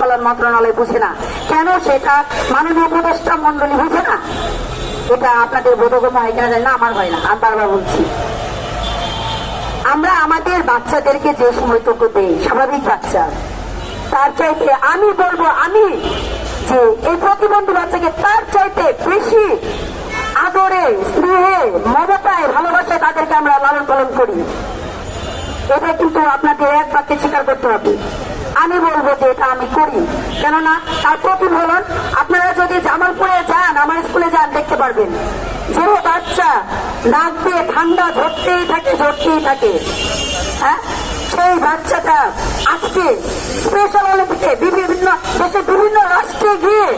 কল্যাণ মন্ত্রণালয় বুঝে না, কেন সেটা মাননীয় উপদেষ্টা মন্ডলী বুঝে না? এটা আপনাদের বোধগম্য হয় কিনা জানি না, আমার হয় না। আমি বারবার বলছি, আমরা আমাদের বাচ্চাদেরকে যে সময়টুকু দেই, স্বাভাবিক বাচ্চা, তার চাইতে আমি বলবো, আমি যে এই প্রতিবন্ধী বাচ্চাকে তার চাইতে বেশি আদরে, স্নেহে, মমতায়, ভালোবাসায় তাদেরকে আমরা লালন পালন করি। এটা কিন্তু আপনাদের এক বাক্যে স্বীকার করতে হবে। আমি বলবো যে এটা আমি করি, কেননা তার প্রতিফলন আপনারা যদি জামালপুরে যান, আমার স্কুলে যান, দেখতে পারবেন যে বাচ্চা নাক দিয়ে ঠান্ডা ঝরতেই থাকে, হ্যাঁ, সেই বাচ্চাটা আজকে স্পেশাল অলিম্পিকে বিভিন্ন দেশের বিভিন্ন রাষ্ট্রে গিয়ে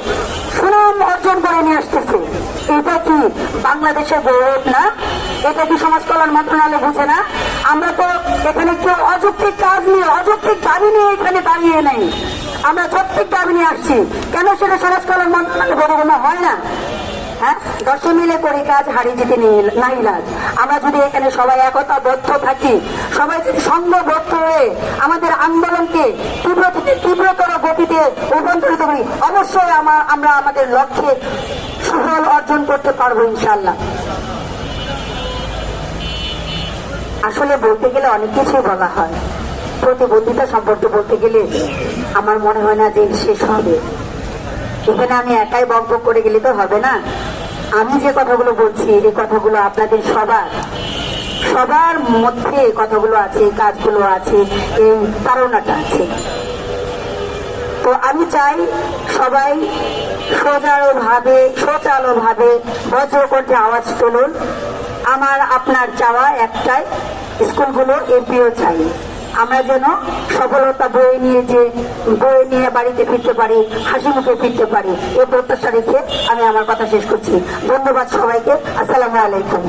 সুনাম অর্জন করে নিয়ে আসতেছে। এটা কি বাংলাদেশের গৌরব না? এটা কি সমাজ কল্যাণ মন্ত্রণালয় বুঝে না? আমরা তো এখানে কেউ অযৌক্তিক কাজ নিয়ে, অযৌক্তিক দাবি নিয়ে এখানে দাঁড়িয়ে নেই, আমরা যৌক্তিক দাবি নিয়ে আসছি। কেন সেটা সমাজ কল্যাণ মন্ত্রণালয় বোধগম্য হয় না? হ্যাঁ, 10 মিলে করি কাজ, হারিয়ে যেতে নাই লাজ। আমরা যদি এখানে সবাই একতাবদ্ধ থাকি, সবাই যদি সংঘবদ্ধ হয়ে আমাদের আন্দোলনকে তীব্রতর গতিতে রূপান্তরিত করি, অবশ্যই আমরা আমাদের লক্ষ্যে সফল অর্জন করতে পারবো ইনশাল্লাহ। আসলে বলতে গেলে অনেক কিছুই বলা হয়, প্রতিবন্ধিতা সম্পর্কে বলতে গেলে আমার মনে হয় না যে শেষ হবে। এখানে আমি একাই বকবক করে গেলে তো হবে না। আমি যে কথাগুলো বলছি, এই কথাগুলো আপনাদের সবার মধ্যে এই কথাগুলো আছে, এই কাজগুলো আছে, এই ধারণাটা আছে। তো আমি চাই সবাই সোচালোভাবে বজ্রকণ্ঠে আওয়াজ তুলুন। আমার আপনার চাওয়া একটাই, স্কুলগুলো এমপিও চাই, আমরা যেন সফলতা বয়ে নিয়ে বাড়িতে ফিরতে পারি, হাসি মুখে ফিরতে পারি, এই প্রত্যাশা রেখে আমি আমার কথা শেষ করছি। ধন্যবাদ সবাইকে। আসসালামু আলাইকুম।